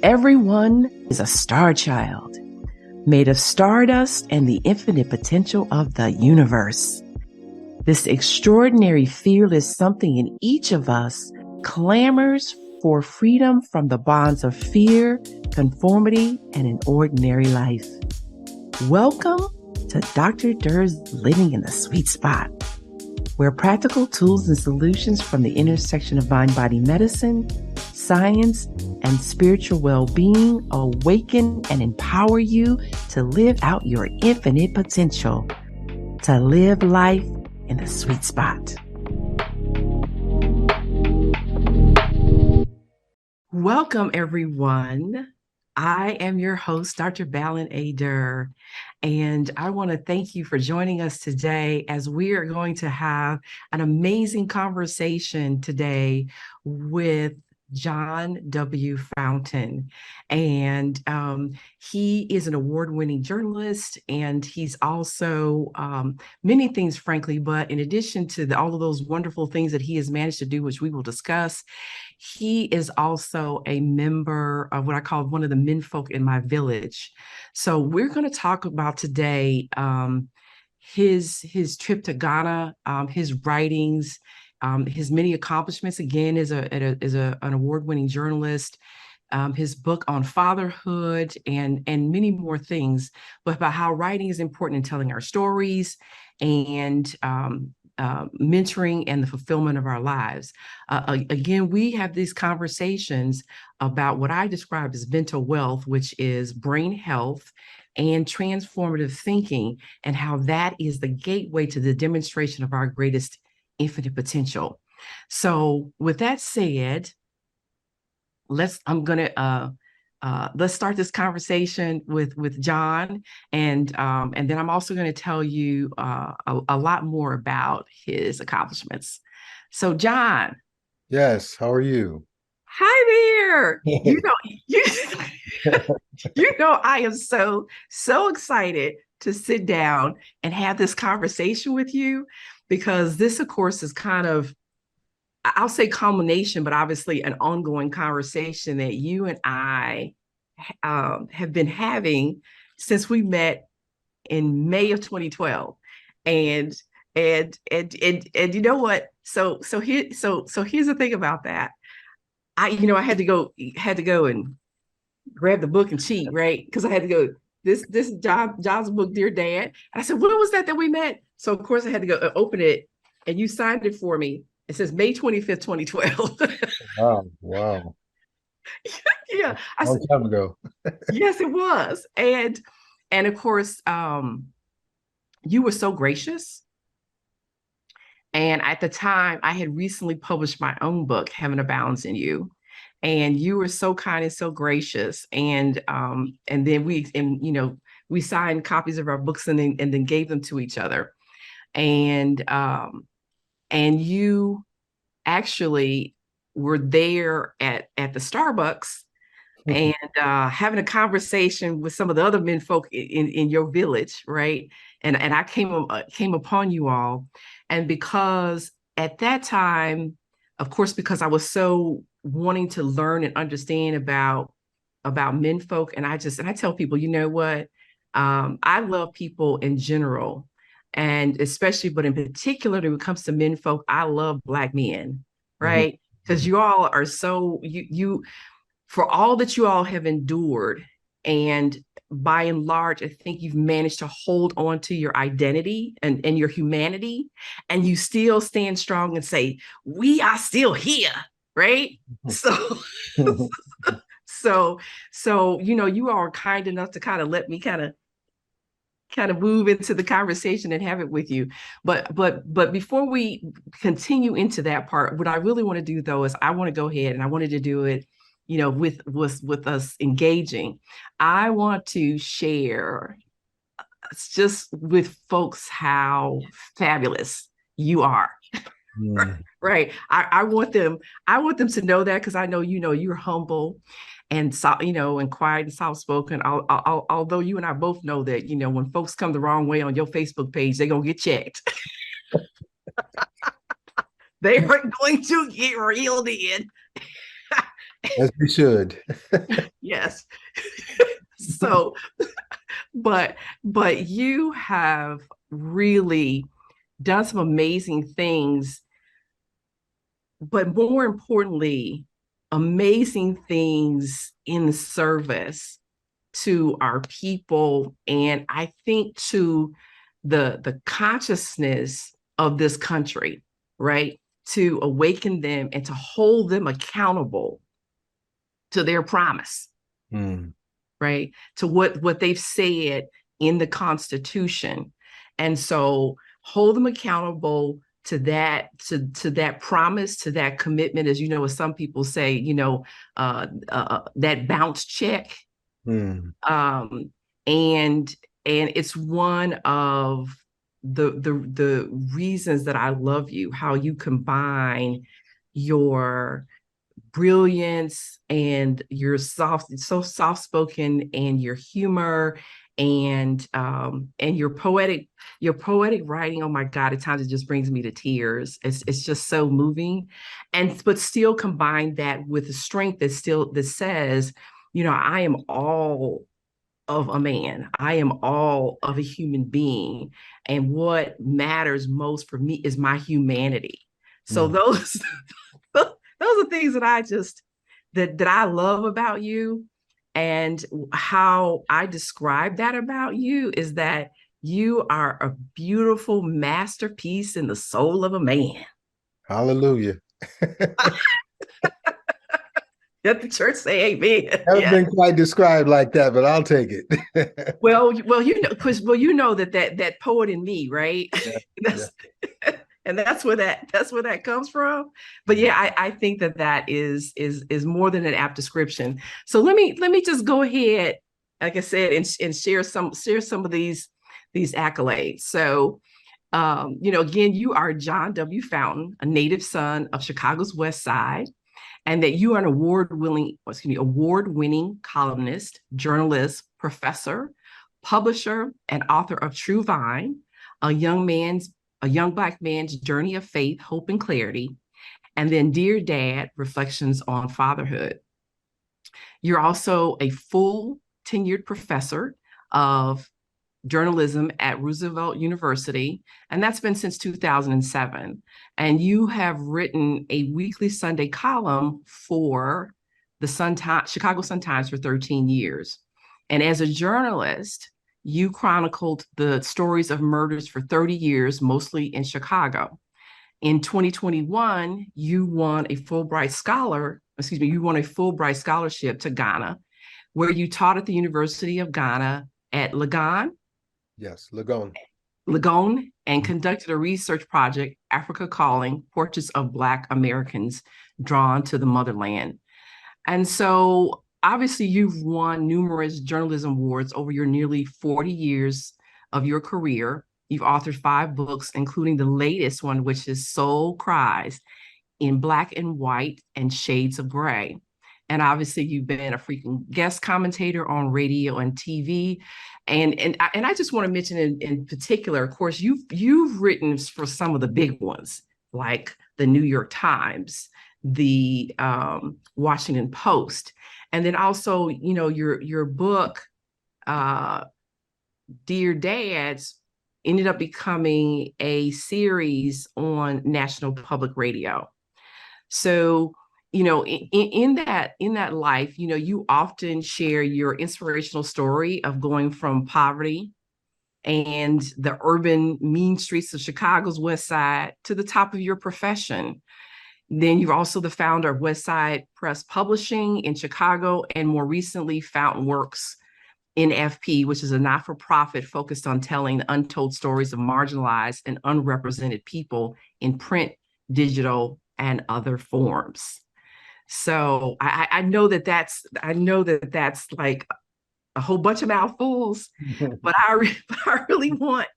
Everyone is a star child, made of stardust and the infinite potential of the universe. This extraordinary feel is something in each of us clamors for freedom from the bonds of fear, conformity, and an ordinary life. Welcome to Dr. Durr's Living in the Sweet Spot, where practical tools and solutions from the intersection of mind-body medicine, science, and spiritual well-being awaken and empower you to live out your infinite potential, to live life in the sweet spot. Welcome, everyone. I am your host, Dr. Balin A. Durr, and I want to thank you for joining us today as we are going to have an amazing conversation today with John W. Fountain. And he is an award-winning journalist, and he's also many things, frankly, but in addition to all of those wonderful things that he has managed to do, which we will discuss, he is also a member of what I call one of the men folk in my village. So we're going to talk about today his trip to Ghana, his writings, his many accomplishments, again, as an award-winning journalist, his book on fatherhood, and many more things, but about how writing is important in telling our stories and mentoring and the fulfillment of our lives. Again, we have these conversations about what I describe as mental wealth, which is brain health and transformative thinking, and how that is the gateway to the demonstration of our greatest infinite potential. So with that said, let's start this conversation with John, and then I'm also going to tell you a lot more about his accomplishments. So John. Yes, how are you? Hi there. You I am so excited to sit down and have this conversation with you, because this, of course, is kind of, I'll say culmination, but obviously an ongoing conversation that you and I have been having since we met in May of 2012. And you know what? So here's the thing about that. I had to go and grab the book and cheat, right? Because I had to go, this John's book, Dear Dad. And I said, when was that we met? So of course I had to go open it, and you signed it for me. It says May 25th, 2012. Wow. Yeah. Long time ago. Yes, it was. And of course, you were so gracious. And at the time, I had recently published my own book, Heaven Abounds in You. And you were so kind and so gracious. And then we signed copies of our books and then gave them to each other. And you actually were there at the Starbucks and having a conversation with some of the other men folk in your village, right? And I came upon you all, and because at that time, of course, because I was so wanting to learn and understand about men folk, and I tell people, you know what, I love people in general, and especially, but in particular, when it comes to men folk, I love Black men, right? Because you all are so you for all that you all have endured, and by and large, I think you've managed to hold on to your identity and your humanity, and you still stand strong and say, we are still here, right? So, you are kind enough to kind of let me kind of move into the conversation and have it with you. But before we continue into that part, what I really want to do, though, is I want to go ahead, and I wanted to do it, with us engaging. I want to share just with folks how fabulous you are. Right. I want them to know that, because I know, you're humble and and quiet and soft-spoken. Although you and I both know that, when folks come the wrong way on your Facebook page, they're gonna get checked. They are going to get reeled in. As we should. Yes. So, but you have really done some amazing things, but more importantly, amazing things in the service to our people, and I think to the consciousness of this country, right? To awaken them and to hold them accountable to their promise, Mm. right? To what they've said in the Constitution. And so hold them accountable to that promise, to that commitment, as you know, as some people say, that bounce check. Mm. um, and it's one of the reasons that I love you, how you combine your brilliance and your soft spoken, and your humor, and your poetic writing. Oh my God, at times it just brings me to tears. It's just so moving, and but still combine that with the strength that says, I am all of a man. I am all of a human being. And what matters most for me is my humanity. So Mm. those those are things that I love about you. And how I describe that about you is that you are a beautiful masterpiece in the soul of a man. Hallelujah. Let the church say amen. Haven't Yeah. been quite described like that, but I'll take it. Because that poet in me, right? Yeah, yeah. that's and that's where that comes from. But Mm. yeah, I think that is more than an apt description. So let me just go ahead, like I said, and share some of these accolades. So, again, you are John W. Fountain, a native son of Chicago's West Side, and that you are an award-winning columnist, journalist, professor, publisher, and author of True Vine, a young Black man's journey of faith, hope, and clarity, and then Dear Dad: Reflections on Fatherhood. You're also a full tenured professor of journalism at Roosevelt University, and that's been since 2007. And you have written a weekly Sunday column for the Chicago Sun-Times for 13 years. And as a journalist, you chronicled the stories of murders for 30 years, mostly in Chicago. In 2021, you won you won a Fulbright Scholarship to Ghana, where you taught at the University of Ghana at Yes, Lagon. Legon, and conducted a research project, Africa Calling: Portraits of Black Americans Drawn to the Motherland. And so obviously you've won numerous journalism awards over your nearly 40 years of your career. You've authored 5 books, including the latest one, which is Cries, in Black and White and Shades of Gray. And obviously you've been a frequent guest commentator on radio and TV. And I just want to mention in particular, of course, you've written for some of the big ones, like the New York Times, the Washington Post, and then also, your book, uh, Dear Dads, ended up becoming a series on National Public Radio. So, in that life, you often share your inspirational story of going from poverty and the urban mean streets of Chicago's West Side to the top of your profession. Then you're also the founder of WestSide Press Publishing in Chicago, and more recently, FountainWorks NFP, which is a not-for-profit focused on telling the untold stories of marginalized and unrepresented people in print, digital, and other forms. So I know that's like a whole bunch of mouthfuls, but I really want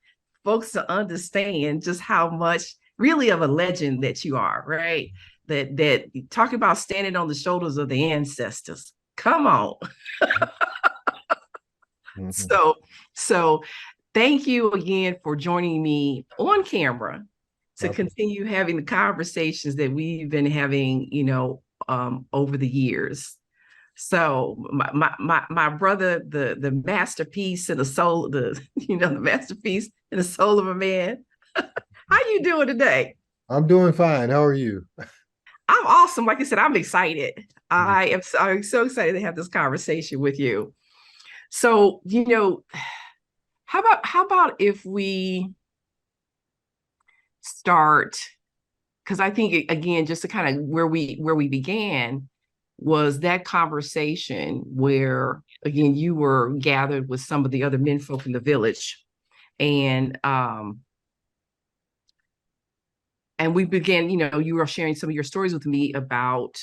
folks to understand just how much really of a legend that you are, right? That talking about standing on the shoulders of the ancestors. Come on. Mhm. So so thank you again for joining me on camera to Okay. continue having the conversations that we've been having, over the years. So my brother, the masterpiece and the soul, the masterpiece and the soul of a man. How you doing today? I'm doing fine. How are you? I'm awesome. Like I said, I'm excited. I'm so excited to have this conversation with you. So, how about if we start, because I think again, just to kind of where we began was that conversation where again you were gathered with some of the other men folk in the village, and we began, you were sharing some of your stories with me about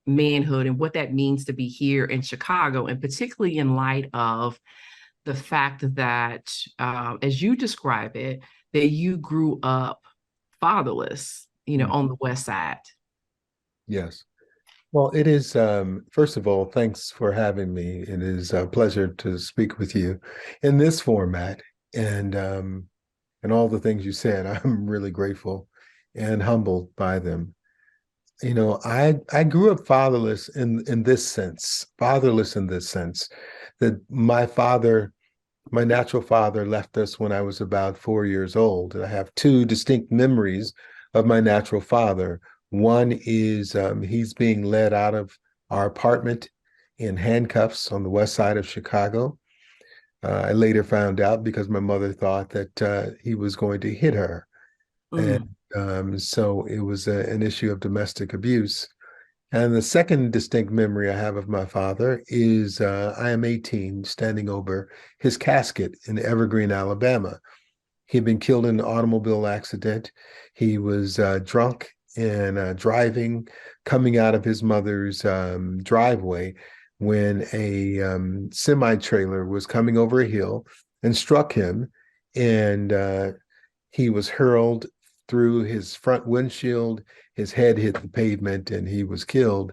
manhood and what that means to be here in Chicago, and particularly in light of the fact that, as you describe it, that you grew up fatherless, Mm. on the West Side. Yes. Well, it is, first of all, thanks for having me. It is a pleasure to speak with you in this format. And all the things you said, I'm really grateful and humbled by them. I grew up fatherless in this sense, that my natural father left us when I was about 4 years old. And I have two distinct memories of my natural father. One is he's being led out of our apartment in handcuffs on the west side of Chicago. I later found out because my mother thought that he was going to hit her. And Mm, so it was an issue of domestic abuse. And the second distinct memory I have of my father is I am 18, standing over his casket in Evergreen, Alabama. He'd been killed in an automobile accident. He was drunk and driving, coming out of his mother's driveway when a semi-trailer was coming over a hill and struck him. And he was hurled through his front windshield. His head hit the pavement and he was killed.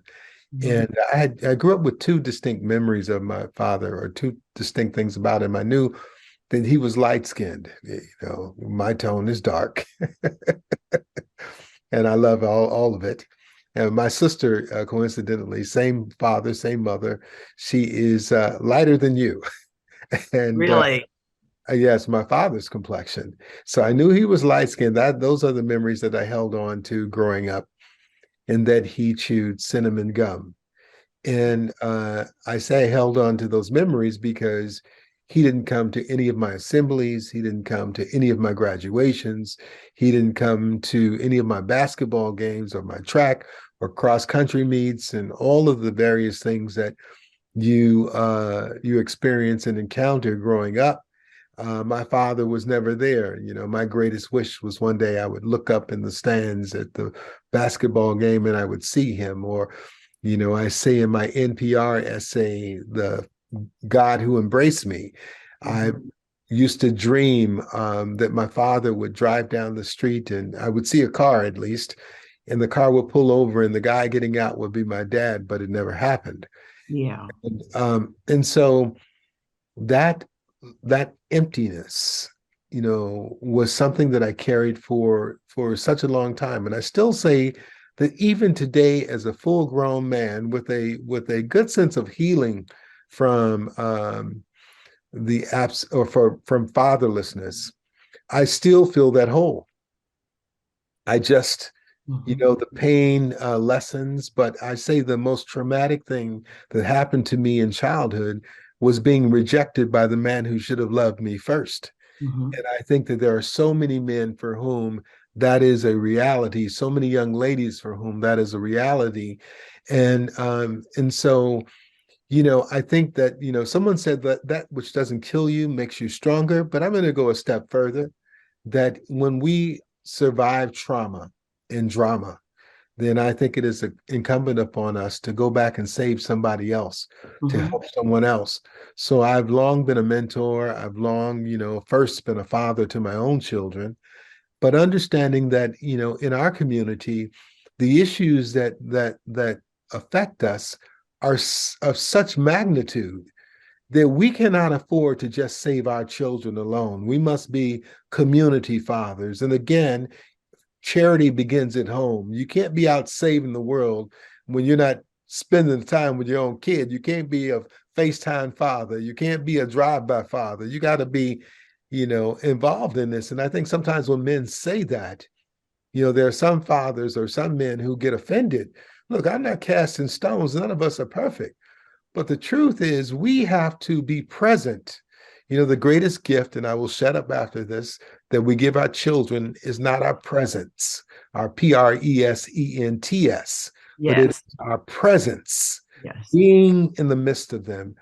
mhm. And I grew up with two distinct memories of my father, or two distinct things about him. I knew that he was light skinned. My tone is dark, and I love all of it. And my sister, coincidentally, same father, same mother, she is lighter than you. And Really? yes, my father's complexion. So I knew he was light skinned. Those are the memories that I held on to growing up, and that he chewed cinnamon gum. And I say I held on to those memories because he didn't come to any of my assemblies. He didn't come to any of my graduations. He didn't come to any of my basketball games or my track or cross country meets and all of the various things that you experience and encounter growing up. My father was never there. My greatest wish was one day I would look up in the stands at the basketball game and I would see him. Or, I say in my NPR essay, the God who embraced me. I Mhm. used to dream that my father would drive down the street and I would see a car at least, and the car would pull over and the guy getting out would be my dad, but it never happened. Yeah. And so that that emptiness, was something that I carried for such a long time. And I still say that even today, as a full-grown man with a good sense of healing from the apps or from fatherlessness, I still feel that hole. I just, Mhm. the pain lessens, but I say the most traumatic thing that happened to me in childhood was being rejected by the man who should have loved me first. Mhm. And I think that there are so many men for whom that is a reality, so many young ladies for whom that is a reality. And so, I think that, someone said that that which doesn't kill you makes you stronger, but I'm going to go a step further, that when we survive trauma and drama, then I think it is incumbent upon us to go back and save somebody else, to Mhm. help someone else. So I've long been a mentor. I've long, first been a father to my own children, but understanding that, in our community, the issues that affect us are of such magnitude that we cannot afford to just save our children alone. We must be community fathers. And again, charity begins at home. You can't be out saving the world when you're not spending time with your own kid. You can't be a FaceTime father. You can't be a drive-by father. You got to be, involved in this. And I think sometimes when men say that, there are some fathers or some men who get offended. Look, I'm not casting stones. None of us are perfect. But the truth is, we have to be present. The greatest gift, and I will shut up after this, that we give our children is not our presence, our presents, but it is Yes. our presence, Yes. being in the midst of them,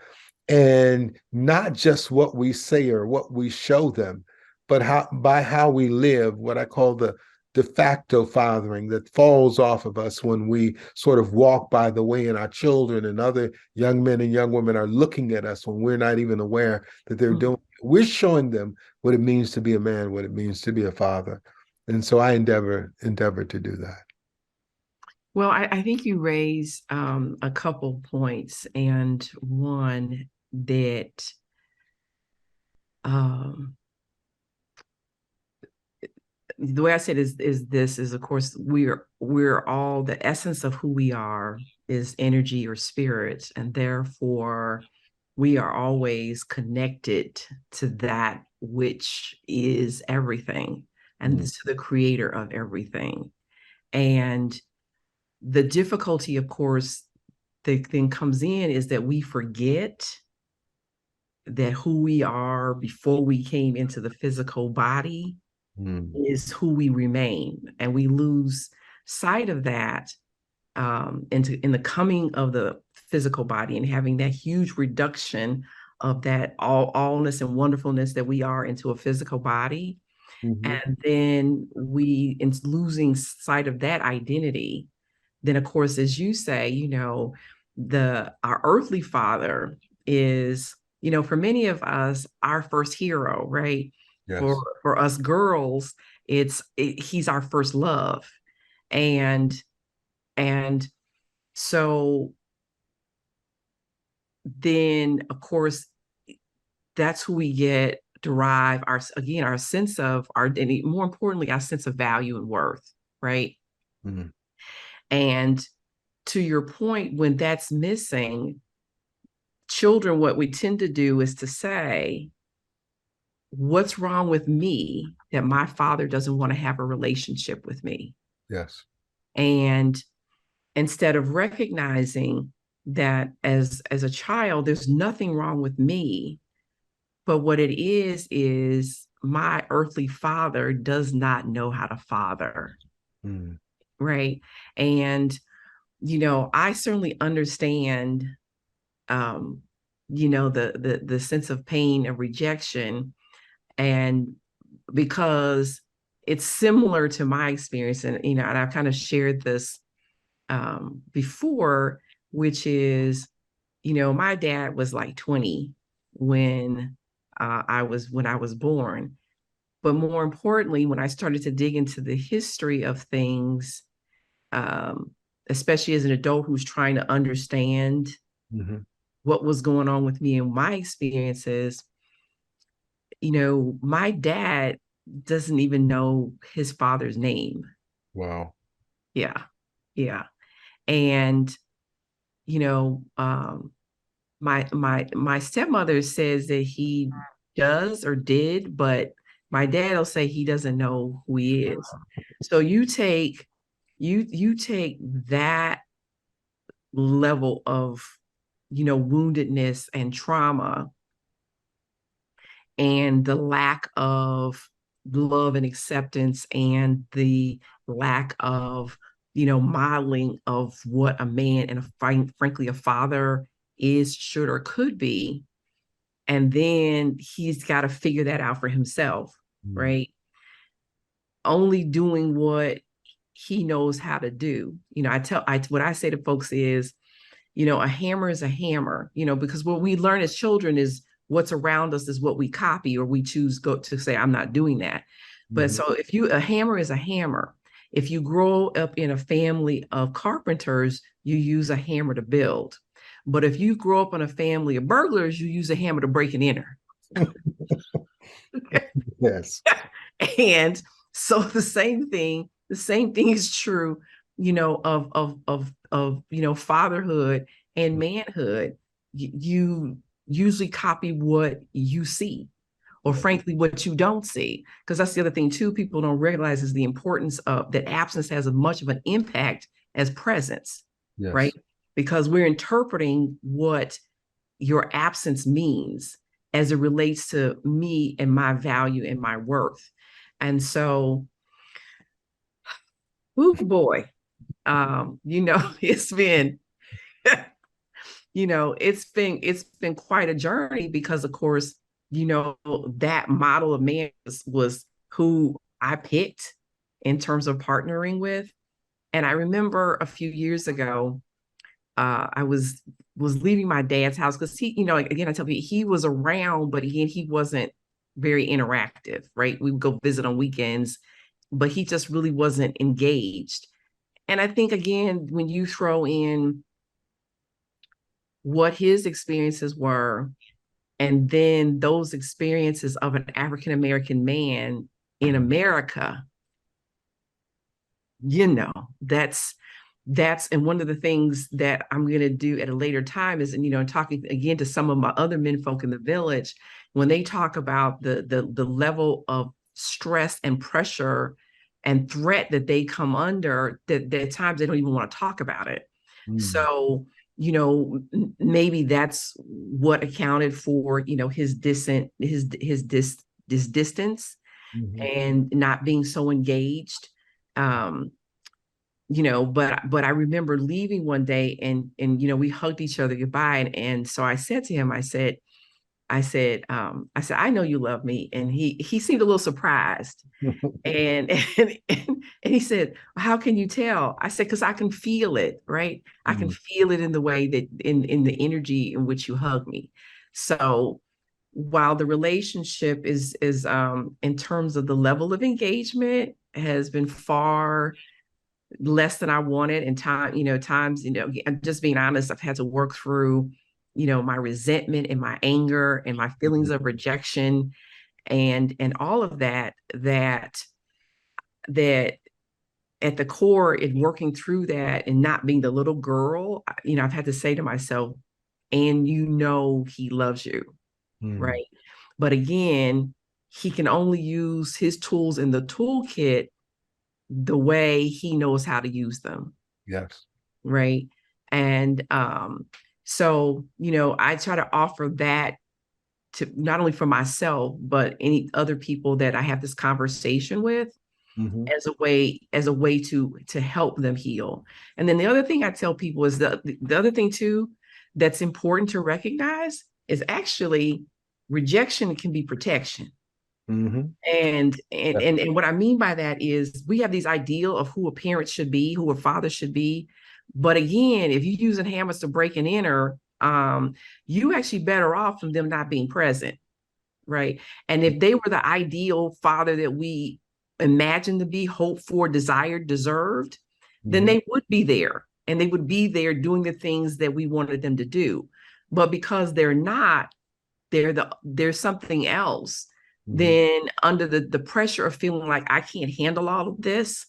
and not just what we say or what we show them, but how we live, what I call the de facto fathering that falls off of us when we sort of walk by the way, and our children and other young men and young women are looking at us when we're not even aware that they're doing it. We're showing them what it means to be a man, what it means to be a father. And so I endeavor to do that. Well, I think you raise a couple points, and one that um, the way I said is this is, of course, we're all, the essence of who we are is energy or spirit, and therefore we are always connected to that which is everything, and to the creator of everything. And the difficulty, of course, the thing comes in is that we forget that who we are before we came into the physical body is who we remain, and we lose sight of that in the coming of the physical body, and having that huge reduction of that allness and wonderfulness that we are into a physical body. Mm-hmm. And then we, in losing sight of that identity, then of course, as you say, our earthly father is, for many of us, our first hero, right? For Yes. for us girls, he's our first love. And and so then, of course, that's who we get derive our sense of our identity, more importantly, our sense of value and worth, right? Mm-hmm. And to your point, when that's missing, children, what we tend to do is to say, what's wrong with me that my father doesn't want to have a relationship with me? Yes. And instead of recognizing that as a child, there's nothing wrong with me, but what it is my earthly father does not know how to father, Mm. right? And I certainly understand the sense of pain and rejection, and because it's similar to my experience, and I've kind of shared this before, which is, my dad was like 20 when when I was born. But more importantly, when I started to dig into the history of things, um, especially as an adult who's trying to understand Mm-hmm. what was going on with me and my experiences, my dad doesn't even know his father's name. Wow. Yeah. Yeah. And, you know, um, my stepmother says that he does or did, but my dad will say he doesn't know who he is. So you take that level of woundedness and trauma, and the lack of love and acceptance, and the lack of modeling of what a man and frankly a father is, should, or could be. And then he's got to figure that out for himself, Mm. right? Only doing what he knows how to do. What I say to folks is, a hammer is a hammer, because what we learn as children is what's around us is what we copy, or we choose go to say, I'm not doing that. But Mm-hmm. so a hammer is a hammer. If you grow up in a family of carpenters, you use a hammer to build. But if you grow up in a family of burglars, you use a hammer to break and enter. Yes. And so the same thing is true fatherhood and manhood, you usually copy what you see, or frankly what you don't see, because that's the other thing too people don't realize, is the importance of that absence has as much of an impact as presence, right? Yes. Because we're interpreting what your absence means as it relates to me and my value and my worth. And so, oh boy, it's been it's been quite a journey, because of course, that model of man was who I picked in terms of partnering with. And I remember a few years ago, I was leaving my dad's house, because he, again, I tell you, he was around, but again, he wasn't very interactive, right? We would go visit on weekends, but he just really wasn't engaged. And I think, again, when you throw in what his experiences were, and then those experiences of an African American man in America, you know, that's and one of the things that I'm going to do at a later time is, talking again to some of my other men folk in the village, when they talk about the level of stress and pressure and threat that they come under, that at times they don't even want to talk about it. Mm. So, maybe that's what accounted for, his distant his distance Mhm. and not being so engaged. Um, but I remember leaving one day, and we hugged each other goodbye, and so I said to him, I said, I know you love me. And he seemed a little surprised. And and he said, how can you tell? I said, because I can feel it, right? I can Mm. feel it in the way that in the energy in which you hug me. So while the relationship is in terms of the level of engagement has been far less than I wanted, and times, I'm just being honest, I've had to work through, my resentment and my anger and my feelings of rejection, and all of that at the core, in working through that and not being the little girl, I've had to say to myself, and he loves you, Mm. right? But again, he can only use his tools in the toolkit the way he knows how to use them, Yes. right? And so, I try to offer that to not only for myself, but any other people that I have this conversation with, Hmm. as a way to help them heal. And then the other thing I tell people is the other thing too that's important to recognize is actually rejection can be protection. Hmm. And what I mean by that is we have these ideal of who a parent should be, who a father should be. But again, if you're using hammers to break and enter, you actually better off from them not being present, right? And if they were the ideal father that we imagined to be, hoped for, desired, deserved, then Hmm. they would be there, and they would be there doing the things that we wanted them to do. But because they're not, there's something else. Hmm. Then under the pressure of feeling like I can't handle all of this,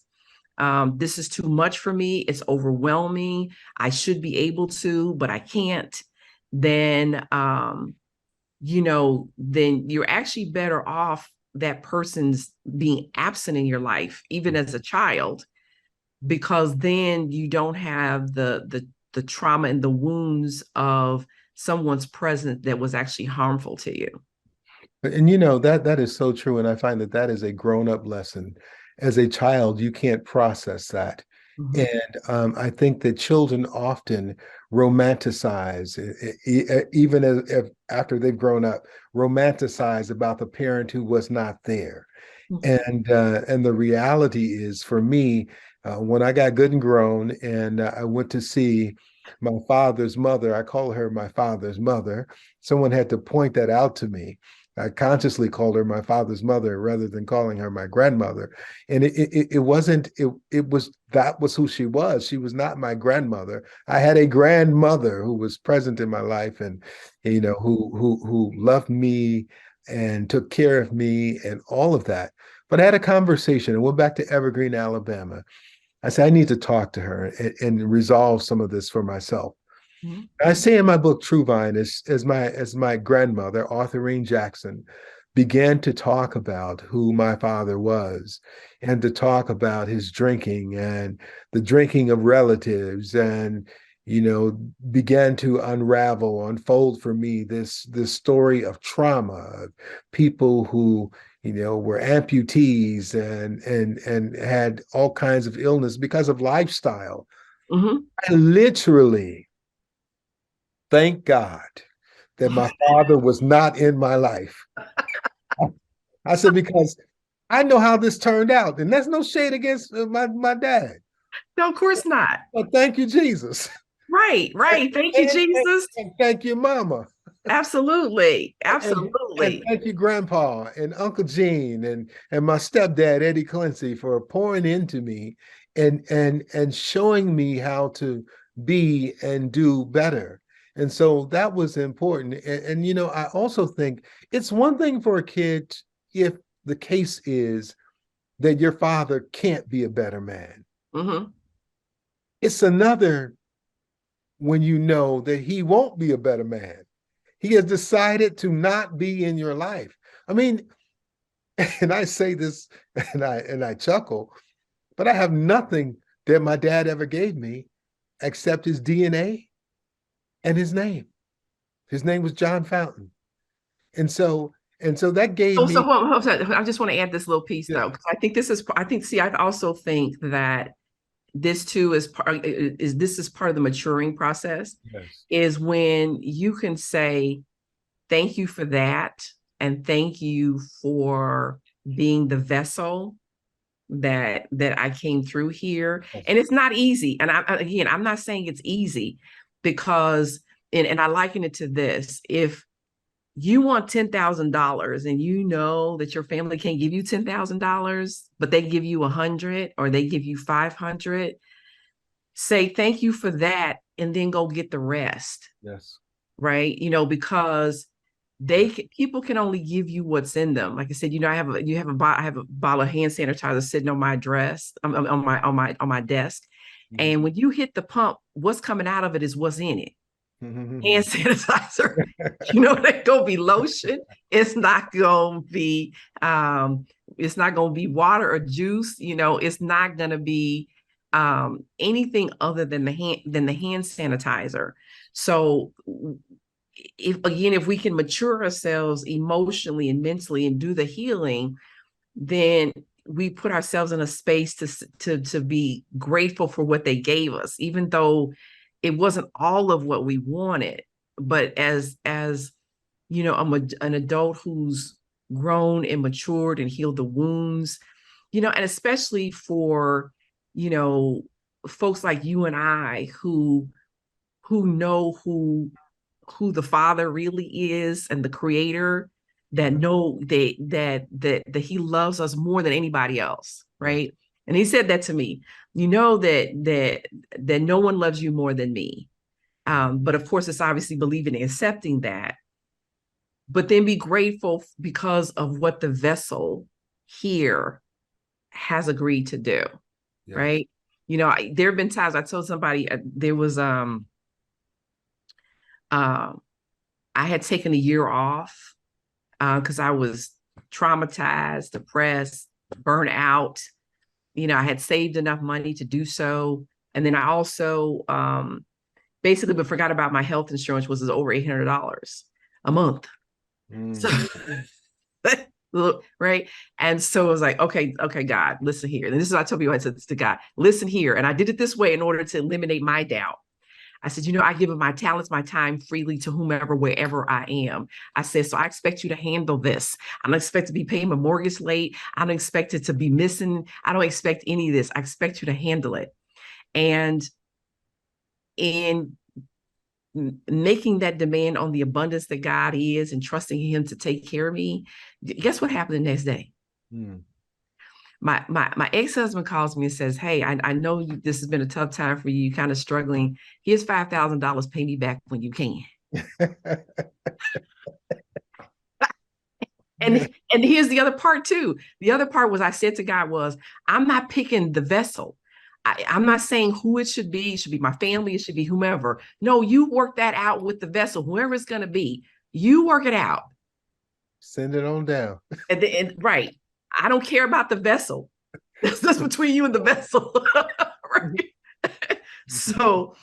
this is too much for me, it's overwhelming, I should be able to, but I can't, then then you're actually better off that person's being absent in your life, even as a child, because then you don't have the trauma and the wounds of someone's presence that was actually harmful to you. And that is so true. And I find that that is a grown-up lesson. As a child, you can't process that. Mhm. And I think that children often romanticize, even if after they've grown up, romanticize about the parent who was not there. Mhm. And the reality is, for me, when I got good and grown, and I went to see my father's mother, I call her my father's mother. Someone had to point that out to me. I consciously called her my father's mother rather than calling her my grandmother. And it wasn't, it was, that was who she was. She was not my grandmother. I had a grandmother who was present in my life, and, who loved me and took care of me and all of that. But I had a conversation and went back to Evergreen, Alabama. I said, I need to talk to her and resolve some of this for myself. Mhm. I say in my book True Vine, as my grandmother, Arthurine Jackson, began to talk about who my father was and to talk about his drinking and the drinking of relatives and began to unfold for me this story of trauma, people who were amputees and had all kinds of illness because of lifestyle. Mhm. I literally thank God that my father was not in my life. I said, because I know how this turned out. And that's no shade against my dad. No, of course not. But thank you, Jesus. Right, right. Thank you, Jesus. And thank you, Mama. Absolutely. And Absolutely. thank you, Grandpa and Uncle Gene and my stepdad, Eddie Clancy, for pouring into me and showing me how to be and do better. And so that was important. I also think it's one thing for a kid if the case is that your father can't be a better man. Hmm. It's another when you know that he won't be a better man. He has decided to not be in your life. I mean, and I say this and I chuckle, but I have nothing that my dad ever gave me except his DNA and his name. His name was John Fountain. And so that gave So, me, I just want to add this little piece yeah, though, because I think, see, I also think that this too is part of the maturing process, yes, is when you can say, thank you for that, and thank you for being the vessel that I came through here. yes, And it's not easy. And again, I'm not saying it's easy, because and I liken it to this. If you want $10,000 and you know that your family can't give you $10,000, but they give you 100 or they give you 500, say thank you for that and then go get the rest, yes, right? Because people can only give you what's in them. Like I said, I have a bottle of hand sanitizer sitting on my dress, on my desk. And when you hit the pump, what's coming out of it is what's in it. Hand sanitizer. That gonna be lotion. It's not gonna be it's not gonna be water or juice. It's not gonna be anything other than the hand sanitizer. So if we can mature ourselves emotionally and mentally and do the healing, then we put ourselves in a space to be grateful for what they gave us, even though it wasn't all of what we wanted. But as an adult who's grown and matured and healed the wounds, and especially for you know folks like you and I who know who the father really is and the creator, that know that he loves us more than anybody else, yes, right? And he said that to me. That no one loves you more than me. But of course, it's obviously believing and accepting that, but then be grateful because of what the vessel here has agreed to do, yes. right? There have been times I told somebody, there was uh, I had taken a year off because I was traumatized, depressed, burnt out. I had saved enough money to do so. And then I also basically but forgot about my health insurance, was over $800 a month. So, Mm. right. And so it was like, okay, God, listen here. And this is what I told you, I said this to God, listen here. And I did it this way in order to eliminate my doubt. I said, I give my talents, my time freely to whomever, wherever I am. I said, so I expect you to handle this. I don't expect to be paying my mortgage late. I don't expect it to be missing. I don't expect any of this. I expect you to handle it. And in making that demand on the abundance that God is and trusting him to take care of me, guess what happened the next day? Mm. My ex-husband calls me and says, hey, I know this has been a tough time for you, kind of struggling. Here's $5,000. Pay me back when you can. And here's the other part too. The other part was, I said to God was, I'm not picking the vessel. I'm not saying who it should be. It should be my family. It should be whomever. No, you work that out with the vessel, whoever it's going to be. You work it out. Send it on down. And right. I don't care about the vessel. That's between you and the vessel. Right. So,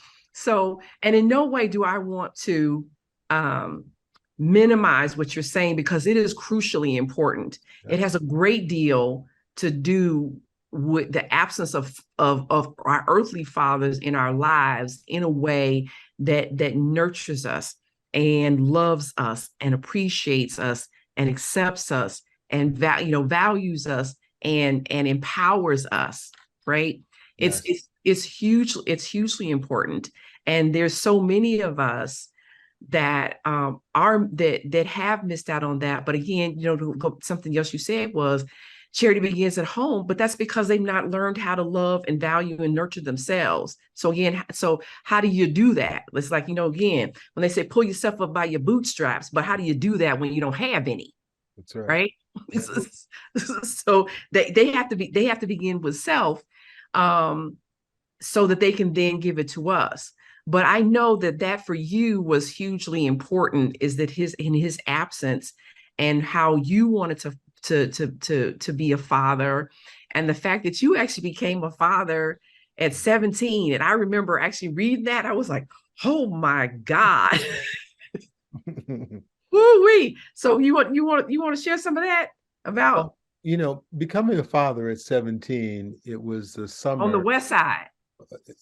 and in no way do I want to um, minimize what you're saying, because it is crucially important. Yeah. It has a great deal to do with the absence of our earthly fathers in our lives in a way that nurtures us and loves us and appreciates us and accepts us and values us and empowers us, right? It's Yes. it's hugely important. And there's so many of us that are that have missed out on that. But again, something else you said was charity begins at home, but that's because they've not learned how to love and value and nurture themselves. So again, so how do you do that? It's like, again, when they say pull yourself up by your bootstraps, but how do you do that when you don't have any? That's right. Right. So they have to begin with self, so that they can then give it to us. But I know that for you was hugely important, is that in his absence, and how you wanted to be a father, and the fact that you actually became a father at 17. And I remember actually reading that. I was like, oh my God. Woo-wee. So you want to share some of that about Well, becoming a father at 17, it was the on the summer. West Side?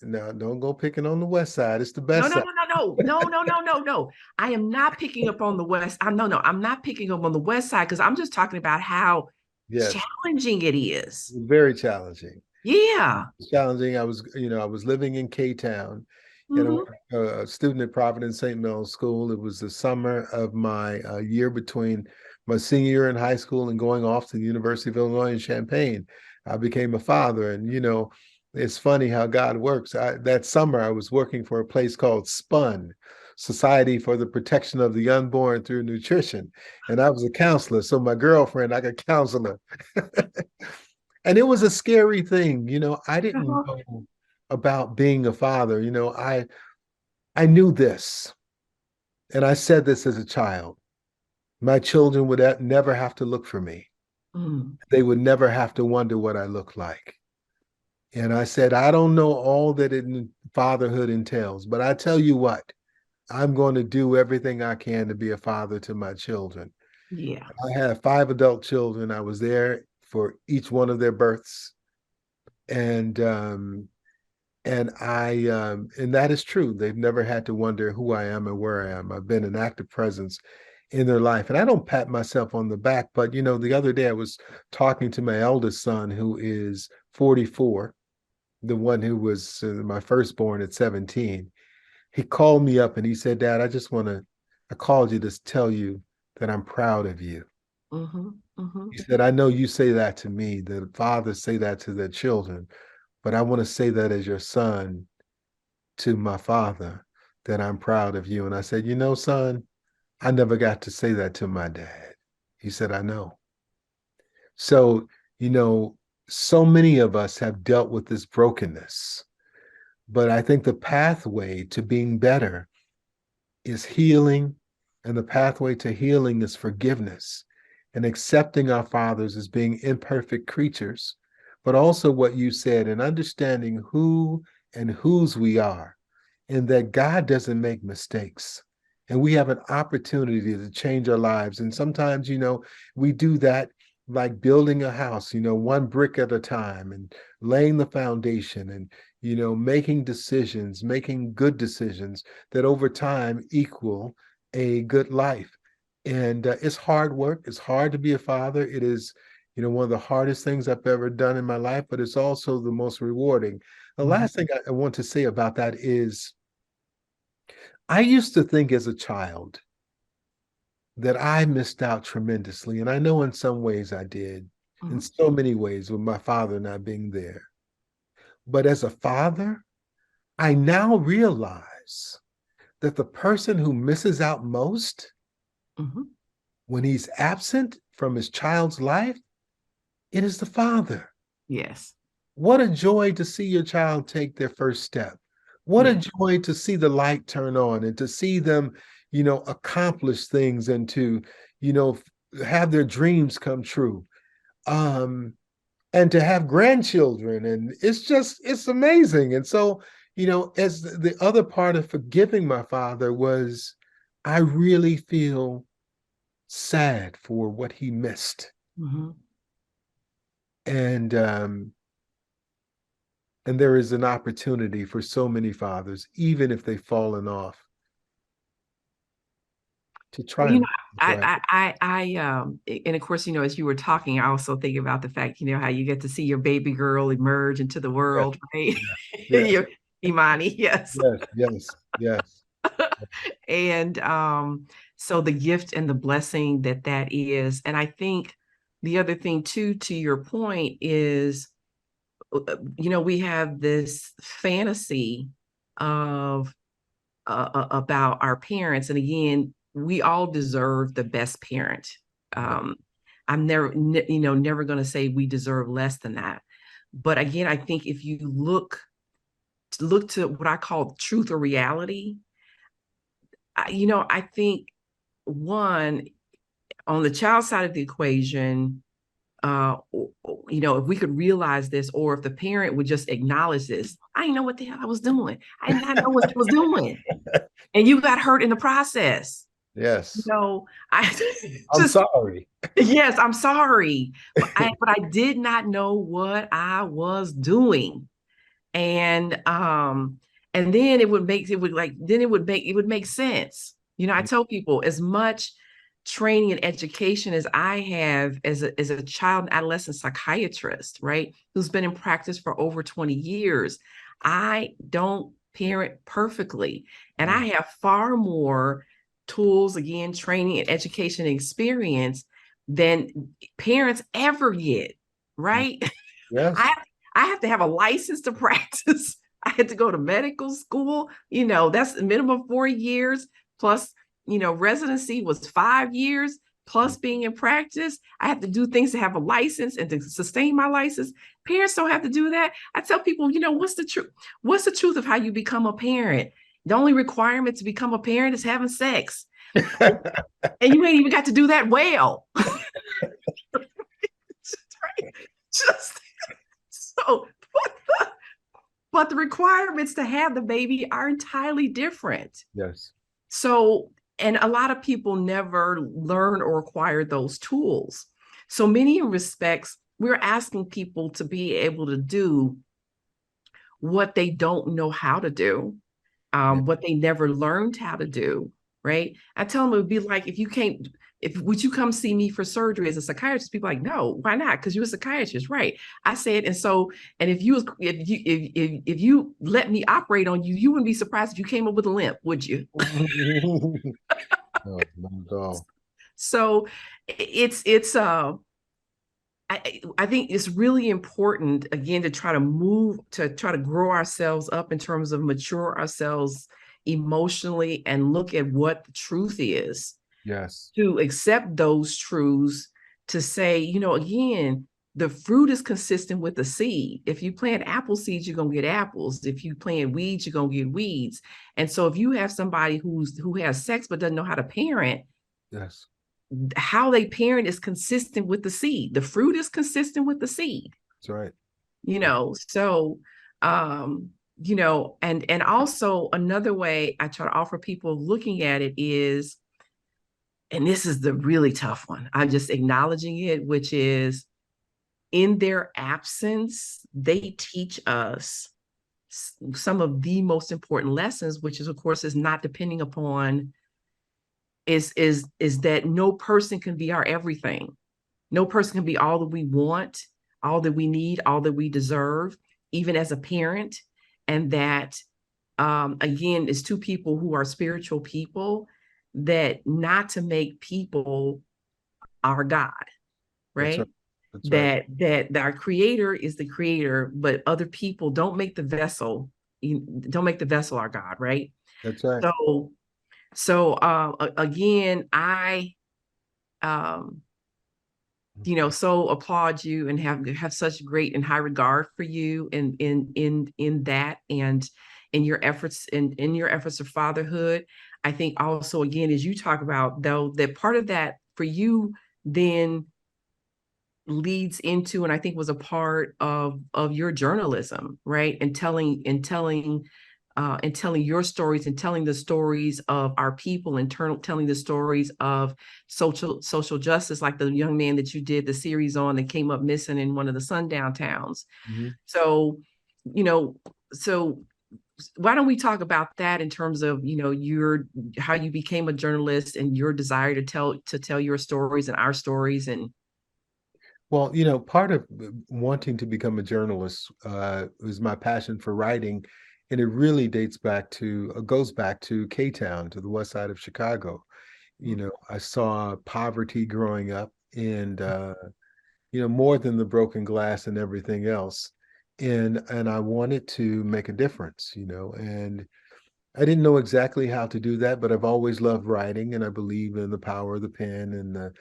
Now, don't go picking on the West Side. It's the No, best no, side. no, no, no, no, no, no, no, no. I am not picking up on the West. I'm not picking up on the West Side, because I'm just talking about how Yes, challenging it is. very challenging. Yeah. Challenging. I was living in K-Town, and I Mm-hmm. was a student at Providence St. Mel's School. It was the summer of my year between my senior year in high school and going off to the University of Illinois in Champaign. I became a father, and it's funny how God works. That summer, I was working for a place called SPUN, Society for the Protection of the Unborn Through Nutrition, and I was a counselor. So my girlfriend, I could counsel her. And it was a scary thing. I didn't Uh-huh. know about being a father. I knew this, and I said this as a child. My children would never have to look for me. Mm. They would never have to wonder what I look like. And I said, I don't know all that fatherhood entails, but I tell you what, I'm going to do everything I can to be a father to my children. Yeah. I have 5 adult children. I was there for each one of their births. And and that is true. They've never had to wonder who I am or where I am. I've been an active presence in their life. And I don't pat myself on the back, but the other day I was talking to my eldest son, who is 44, the one who was my firstborn at 17. He called me up and he said, Dad, I called you to tell you that I'm proud of you. Mm-hmm. Mm-hmm. He said, I know you say that to me, the fathers say that to their children, but I want to say that as your son to my father, that I'm proud of you. And I said, son, I never got to say that to my dad. He said, I know. So, you know, so many of us have dealt with this brokenness, but I think the pathway to being better is healing, and the pathway to healing is forgiveness and accepting our fathers as being imperfect creatures, but also what you said, and understanding who and whose we are, and that God doesn't make mistakes. And we have an opportunity to change our lives. And sometimes, we do that like building a house, one brick at a time, and laying the foundation, and, making decisions, making good decisions that over time equal a good life. And it's hard work. It's hard to be a father. It is, one of the hardest things I've ever done in my life, but it's also the most rewarding. The Mm-hmm. last thing I want to say about that is I used to think as a child that I missed out tremendously. And I know in some ways I did, in Mm-hmm. so many ways, with my father not being there. But as a father, I now realize that the person who misses out most Mm-hmm. when he's absent from his child's life, it is the father. Yes. What a joy to see your child take their first step. What a Yeah. joy to see the light turn on and to see them, accomplish things and to, have their dreams come true. Um, and to have grandchildren. And it's amazing. And so, as the other part of forgiving my father was, I really feel sad for what he missed. Mhm. And and there is an opportunity for so many fathers, even if they've fallen off, to Well, try and make things right. and of course, as you were talking, I also think about the fact, how you get to see your baby girl emerge into the Yes, world, right? yes, yes, Your Imani, yes. yes, yes, yes, And so the gift and the blessing that is. And I think the other thing too, to your point, is, we have this fantasy of about our parents. And again, we all deserve the best parent. yes, Um, I'm never going to say we deserve less than that. But again, I think if you look to what I call truth or reality, I think one, on the child side of the equation, if we could realize this, or if the parent would just acknowledge this, I didn't know what the hell I was doing. I did not know what I was doing. And you got hurt in the process. yes. I I'm just, sorry. yes, I'm sorry. But I did not know what I was doing. And then it would make sense. I tell people, as much training and education as I have as a child and adolescent psychiatrist, right, who's been in practice for over 20 years, I don't parent perfectly. And I have far more tools, again, training and education and experience than parents ever get, right? I Yes, have, I have to have a license to practice. I had to go to medical school. That's a minimum of 4 years plus, residency was 5 years plus being in practice. I have to do things to have a license and to sustain my license. Parents don't have to do that. I tell people, what's the truth? What's the truth of how you become a parent? The only requirement to become a parent is having sex. And you ain't even got to do that well. Just so, but the requirements to have the baby are entirely different. yes, So, and a lot of people never learn or acquire those tools. So many respects, we're asking people to be able to do what they don't know how to do, yeah. what they never learned how to do, right? I tell them it would be like, if would you come see me for surgery as a psychiatrist? People are like, no, why not? Because you're a psychiatrist, right? I said, and if you let me operate on you, you wouldn't be surprised if you came up with a limp, would you? No, not at all. So I think it's really important, again, to try to grow ourselves up in terms of mature ourselves emotionally and look at what the truth is, Yes, to accept those truths, to say, again, the fruit is consistent with the seed. If you plant apple seeds, you're going to get apples. If you plant weeds, you're going to get weeds. And so if you have somebody who has sex but doesn't know how to parent, yes, how they parent is consistent with the seed. The fruit is consistent with the seed, that's right. so and also another way I try to offer people looking at it is, and this is the really tough one, I'm just acknowledging it, which is, in their absence, they teach us some of the most important lessons, which is, of course, is not depending upon, is that no person can be our everything. No person can be all that we want, all that we need, all that we deserve, even as a parent. And that, again, is two people who are spiritual people, that not to make people our God, That's right. right? That's right. That our creator is the creator, but other people don't make the vessel, don't make the vessel our God, right? That's right. So again, um so applaud you and have such great and high regard for you in that, and in your efforts of fatherhood. I think also, again, as you talk about, though, that part of that for you then leads into, and I think was a part of your journalism, right? And telling your stories, and telling the stories of our people, and telling the stories of social justice, like the young man that you did the series on that came up missing in one of the sundown towns. Mhm. So, you know, so why don't we talk about that in terms of, your how you became a journalist and your desire to tell your stories and our stories. And Well, part of wanting to become a journalist was my passion for writing, and it really goes back to K-Town, to the west side of Chicago. I saw poverty growing up, and more than the broken glass and everything else, and I wanted to make a difference, and I didn't know exactly how to do that, but I've always loved writing, and I believe in the power of the pen, and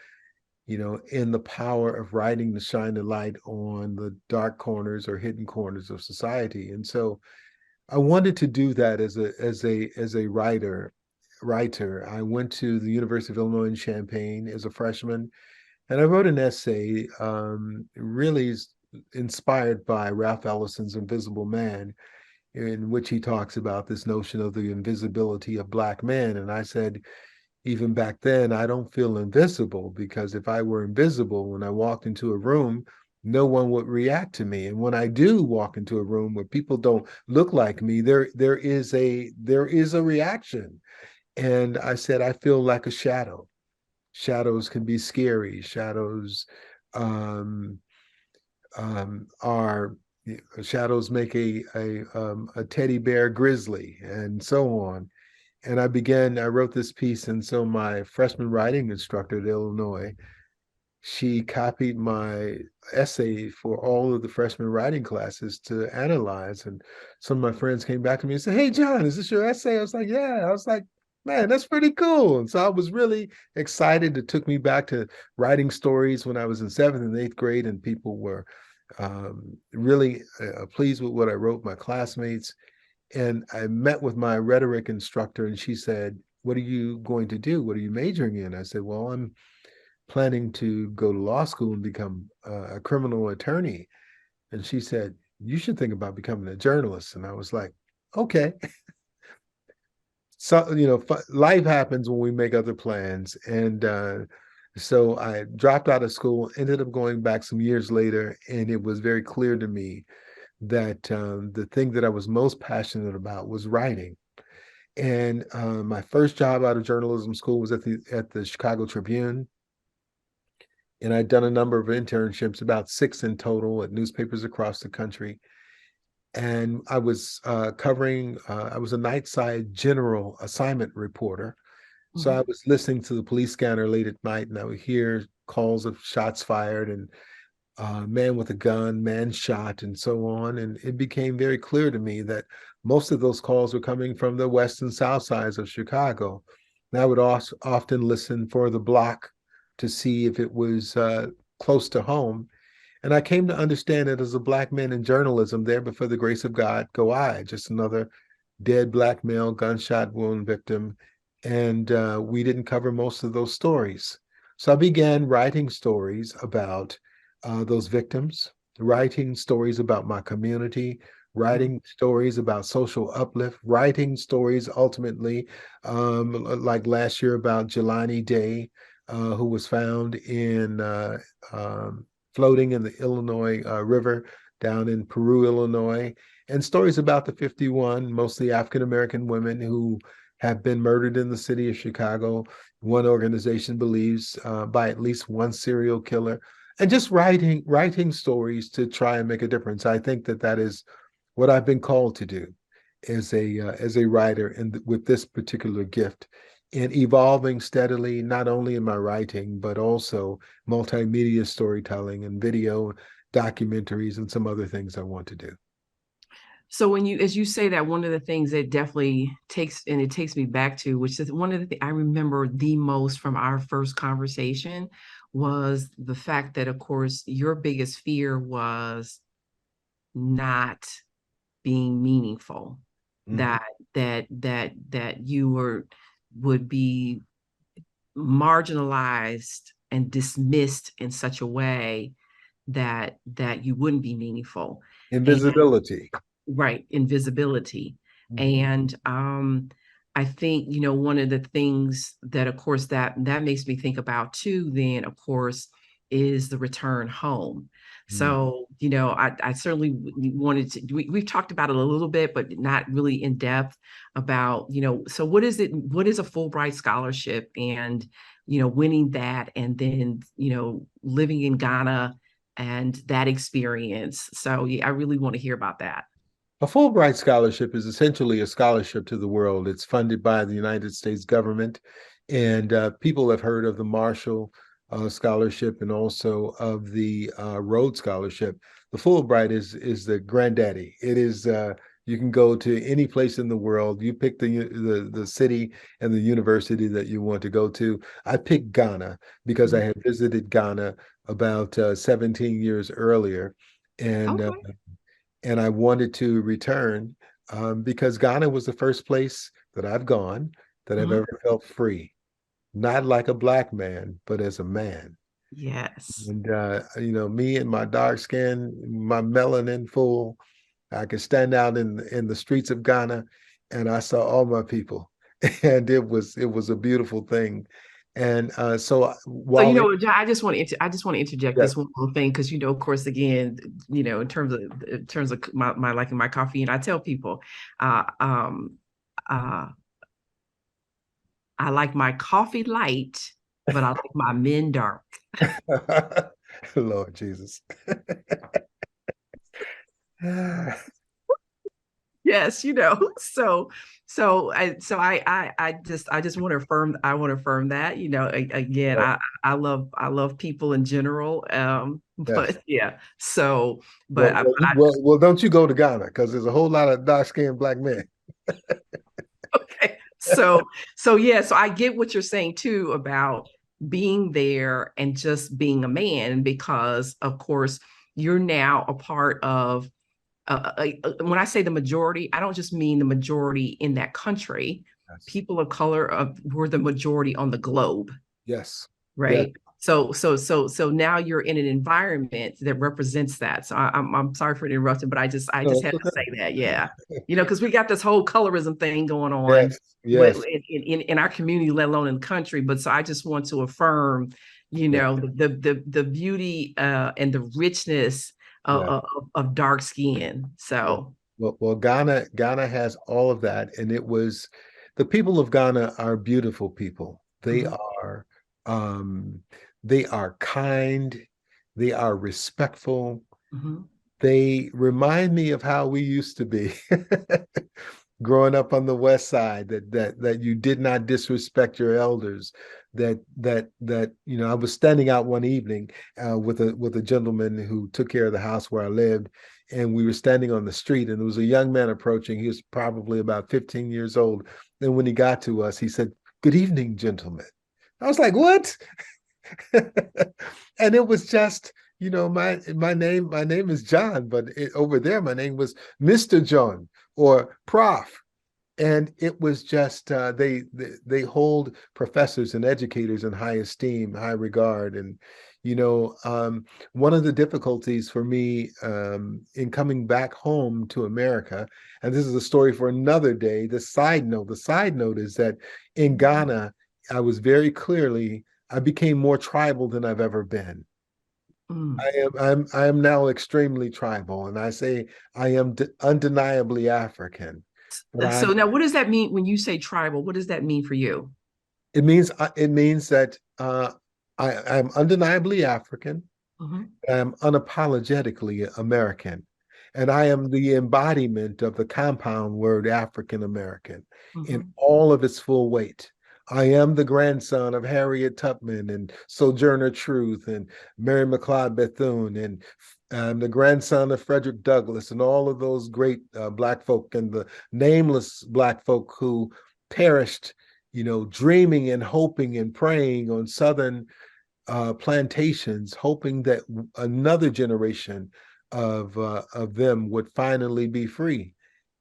in the power of writing to shine the light on the dark corners or hidden corners of society. And so I wanted to do that as a writer. I went to the University of Illinois in Champaign as a freshman, and I wrote an essay, really inspired by Ralph Ellison's Invisible Man, in which he talks about this notion of the invisibility of Black men. And I said, even back then, I don't feel invisible, because if I were invisible, when I walked into a room, no one would react to me. And when I do walk into a room where people don't look like me, there is a reaction. And I said, I feel like a shadow. Shadows can be scary. Shadows um, are shadows make a teddy bear grizzly, and so on. And I wrote this piece. And so my freshman writing instructor at Illinois, she copied my essay for all of the freshman writing classes to analyze. And some of my friends came back to me and said, "Hey, John, is this your essay?" I was like, "Yeah." I was like, "Man, that's pretty cool." And so I was really excited. It took me back to writing stories when I was in seventh and eighth grade, and people were really pleased with what I wrote, my classmates. And I met with my rhetoric instructor, and she said, "What are you going to do? What are you majoring in?" I said, "Well, I'm planning to go to law school and become a criminal attorney." And she said, "You should think about becoming a journalist." And I was like, "Okay." So, life happens when we make other plans. And so I dropped out of school, ended up going back some years later, and it was very clear to me that the thing that I was most passionate about was writing. And my first job out of journalism school was at the Chicago Tribune, and I'd done a number of internships, about six in total, at newspapers across the country. And I was covering. I was a nightside general assignment reporter, so I Mhm. was listening to the police scanner late at night, and I would hear calls of shots fired, and man with a gun, man shot, and so on. And it became very clear to me that most of those calls were coming from the west and south sides of Chicago. And I would also often listen for the block to see if it was close to home. And I came to understand that as a Black man in journalism, there before the grace of God go I, just another dead Black male gunshot wound victim. And we didn't cover most of those stories. So I began writing stories about those victims, writing stories about my community, writing stories about social uplift, writing stories ultimately, like last year about Jelani Day, who was found um, floating in the Illinois River down in Peru, Illinois, and stories about the 51, mostly African American women who have been murdered in the city of Chicago. One organization believes by at least one serial killer, and just writing stories to try and make a difference. I think that is what I've been called to do as a writer, and with this particular gift, and evolving steadily, not only in my writing but also multimedia storytelling and video documentaries and some other things I want to do. So as you say that, one of the things that definitely takes me back to, which is one of the things I remember the most from our first conversation, was the fact that, of course, your biggest fear was not being meaningful, Mhm. that you would be marginalized and dismissed in such a way that you wouldn't be meaningful. And Invisibility. right, invisibility. Mhm. And I think, one of the things that, of course, that makes me think about too, then, of course, is the return home. Mm. So, I certainly wanted to, we've talked about it a little bit, but not really in depth about, so what is it, what is a Fulbright scholarship, and, winning that, and then, living in Ghana and that experience. So yeah, I really want to hear about that. A Fulbright Scholarship is essentially a scholarship to the world. It's funded by the United States government, and people have heard of the Marshall Scholarship and also of the Rhodes Scholarship. The Fulbright is the granddaddy. It is you can go to any place in the world. You pick the city and the university that you want to go to. I picked Ghana because I Mhm. had visited Ghana about 17 years earlier, and Okay. I wanted to return because Ghana was the first place that I've gone that I've Mhm. ever felt free, not like a black man, but as a man. Yes. And me and my dark skin, my melanin full, I could stand out in the streets of Ghana, and I saw all my people, and it was a beautiful thing. And so So, while it, I just want to interject yes, this one little thing, because, of course, again, in terms of my liking my coffee, and I tell people, uh, um, uh, I like my coffee light, but I like my men dark. Lord Jesus. Yes, so I just want to affirm that, again, I love people in general, Yes. but yeah, so but Well, don't you go to Ghana because there's a whole lot of dark-skinned black men. okay, so yeah, so I get what you're saying too about being there and just being a man, because of course you're now a part of, when I say the majority, I don't just mean the majority in that country. Yes. People of color were the majority on the globe, Yes. Yes. right? So now you're in an environment that represents that. So I'm sorry for interrupting, but I No, just it's had to say okay. that, yeah. Because we got this whole colorism thing going on Yes. Yes. in our community, let alone in the country. But so I just want to affirm, Yeah. the beauty and the richness Yeah. of dark skin. Yeah. So. Well, Ghana has all of that, and it was the people of Ghana are beautiful people. Mhm, Um, they are kind, they are respectful. mhm, They remind me of how we used to be growing up on the West Side. That you did not disrespect your elders. I was standing out one evening with a gentleman who took care of the house where I lived, and we were standing on the street, and there was a young man approaching. He was probably about 15 years old. And when he got to us, he said, "Good evening, gentlemen." I was like, "What?" And it was just, my name is John, but over there my name was Mr. John or Prof. And it was just they hold professors and educators in high esteem, high regard. And one of the difficulties for me in coming back home to America, and this is a story for another day. The side note is that in Ghana, I was very clearly I became more tribal than I've ever been. mm. I am now extremely tribal, and I say I am undeniably African. But So now, what does that mean when you say tribal? What does that mean for you? it means that I'm undeniably African. Mhm, I'm unapologetically American. And I am the embodiment of the compound word African American in mhm, all of its full weight. I am the grandson of Harriet Tubman and Sojourner Truth and Mary McLeod Bethune, and I'm the grandson of Frederick Douglass and all of those great Black folk and the nameless Black folk who perished, dreaming and hoping and praying on Southern plantations, hoping that another generation of them would finally be free.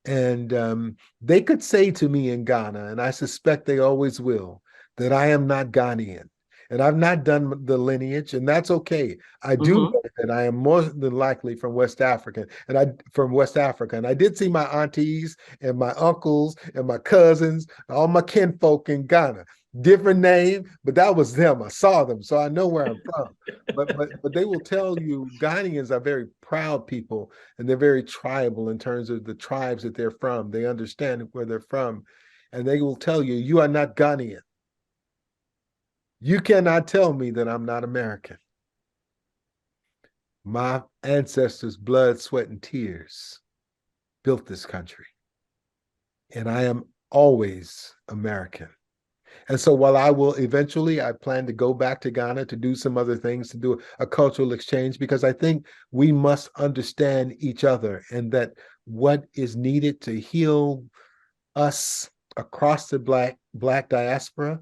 And they could say to me in Ghana, and I suspect they always will, that I am not Ghanaian. And I've not done the lineage, and that's okay. I do Mm-hmm. know that I am more than likely from West Africa. And I did see my aunties and my uncles and my cousins, all my kinfolk in Ghana. Different name, but that was them. I saw them, so I know where I'm from. But they will tell you Ghanaians are very proud people, and they're very tribal in terms of the tribes that they're from. They understand where they're from, and they will tell you, you are not Ghanaian. You cannot tell me that I'm not American. My ancestors' blood, sweat, and tears built this country, and I am always American. And so while I plan to go back to Ghana to do some other things, to do a cultural exchange, because I think we must understand each other, and that what is needed to heal us across the black diaspora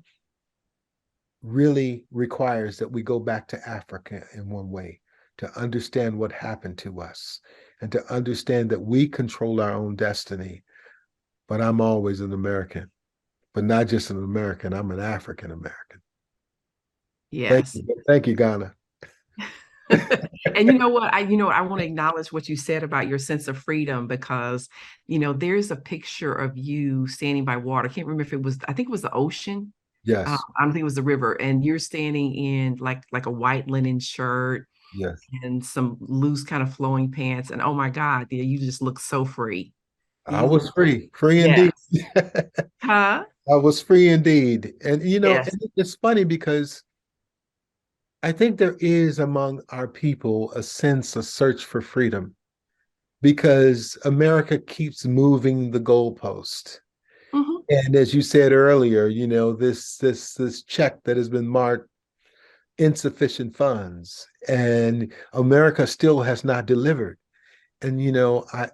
really requires that we go back to Africa in one way, to understand what happened to us and to understand that we control our own destiny. But I'm always an American, but not just an American, I'm an African American. Thank Yes. you. Thank you, Ghana. And you know what? I want to acknowledge what you said about your sense of freedom because, there's a picture of you standing by water. I can't remember if I think it was the ocean. Yes, I don't think it was the river. And you're standing in like a white linen shirt yes. and some loose kind of flowing pants. And oh my God, yeah, you just look so free. I You was look, free, free indeed. yes. Huh? I was free indeed. And, Yes. it's funny because I think there is among our people a search for freedom because America keeps moving the goalpost. Hmm. And as you said earlier, this check that has been marked insufficient funds, and America still has not delivered. And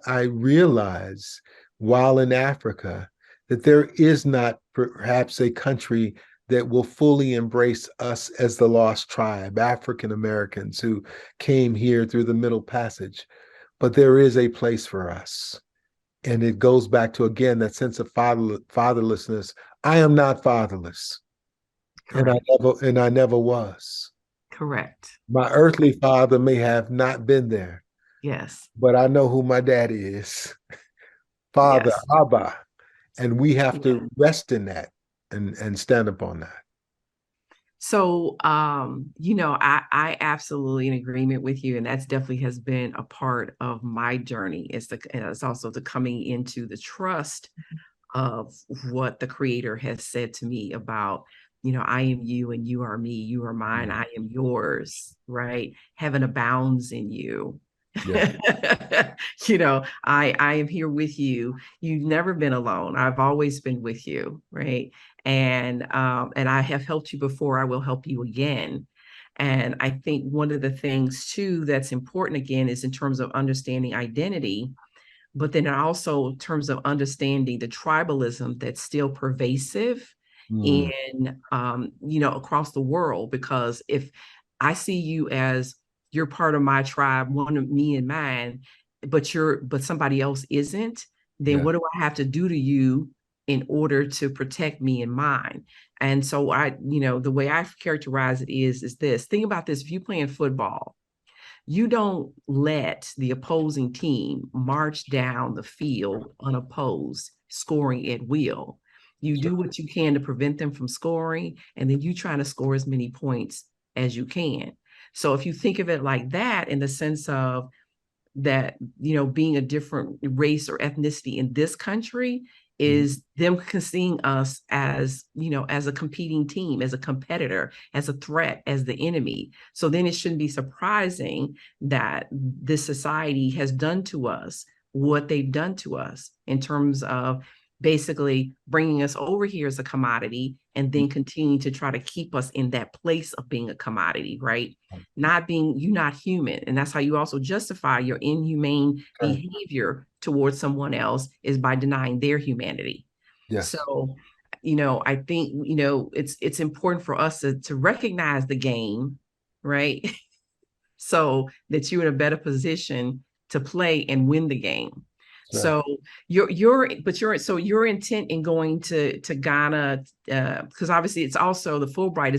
I realize while in Africa that there is not perhaps a country that will fully embrace us as the lost tribe, African Americans who came here through the Middle Passage. But there is a place for us. And it goes back to, again, that sense of fatherlessness. I am not fatherless, and Correct. I never was. Correct. My earthly father may have not been there, Yes. but I know who my daddy is. Father, Yes. Abba. And we have Yeah. to rest in that and stand upon that. So, I absolutely in agreement with you, and that's definitely has been a part of my journey. It's also the coming into the trust of what the creator has said to me about, I am you and you are me, you are mine, Yeah. I am yours, right? Heaven abounds in you. Yeah. I am here with you. You've never been alone. I've always been with you, right? And I have helped you before. I will help you again. And I think one of the things too that's important again is in terms of understanding identity, but then also in terms of understanding the tribalism that's still pervasive Mm, in across the world. Because if I see you as you're part of my tribe, one of me and mine, but somebody else isn't, then yeah. what do I have to do to you in order to protect me and mine? And so the way I characterize it is this: think about this. If you playing football, you don't let the opposing team march down the field unopposed, scoring at will. You Sure. do what you can to prevent them from scoring, and then you try to score as many points as you can. So if you think of it like that, in the sense of that, being a different race or ethnicity in this country Mhm. is them seeing us as, as a competing team, as a competitor, as a threat, as the enemy. So then it shouldn't be surprising that this society has done to us what they've done to us in terms of basically bringing us over here as a commodity and then continuing to try to keep us in that place of being a commodity, right? Not being you not human. And that's how you also justify your inhumane Okay. behavior towards someone else, is by denying their humanity. Yes. So I think, it's important for us to recognize the game, right? So that you're in a better position to play and win the game. Right. So your intent in going to Ghana, because obviously it's also the Fulbright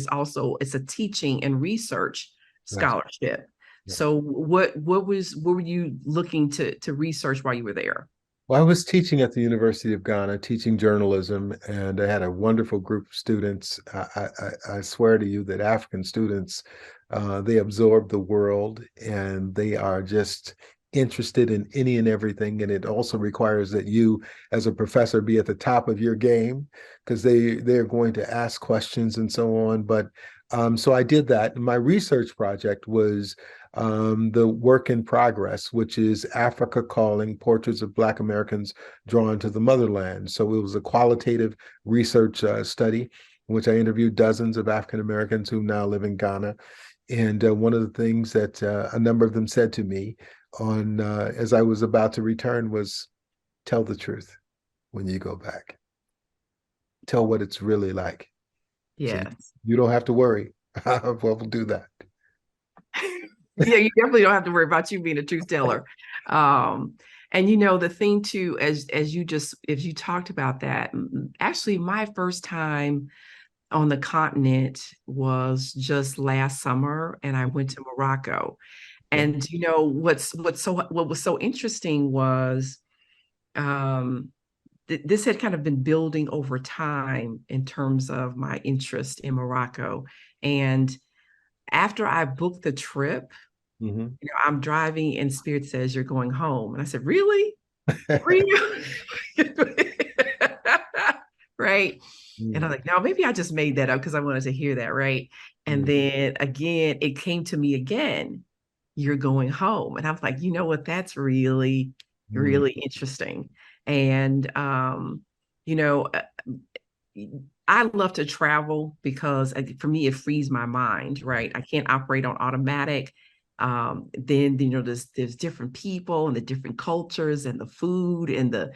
it's a teaching and research Yes. scholarship. Yes. So what were you looking to research while you were there? Well, I was teaching at the University of Ghana, teaching journalism, and I had a wonderful group of students. I swear to you that African students, they absorb the world and they are just interested in any and everything. And it also requires that you, as a professor, be at the top of your game because they're going to ask questions and so on. But so I did that. And my research project was the work in progress, which is Africa Calling, Portraits of Black Americans Drawn to the Motherland. So it was a qualitative research study in which I interviewed dozens of African Americans who now live in Ghana. And one of the things that a number of them said to me on as I was about to return was, tell the truth when you go back. Tell what it's really like. So Yes. you don't have to worry. We'll do that. Yeah, you definitely don't have to worry about you being a truth teller. Um, and the thing too, as you talked about that, actually my first time on the continent was just last summer, and I went to Morocco. Okay. And what was so interesting was this had kind of been building over time in terms of my interest in Morocco. And after I booked the trip, Mhm. I'm driving and Spirit says you're going home. And I said, really? Really? Right. And I'm Mm, like, no, maybe I just made that up because I wanted to hear that. Right. And mm, then again, it came to me again, you're going home. And I was like, you know what? That's really, mm, really interesting. And, you know, uh, I love to travel because for me, it frees my mind, right? I can't operate on automatic. Then there's different people and the different cultures and the food and the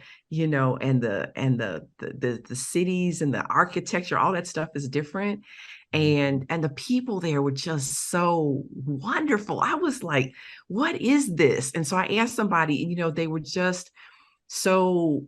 cities and the architecture, all that stuff is different. mm, And the people there were just so wonderful. I was like, what is this? And so I asked somebody, they were just so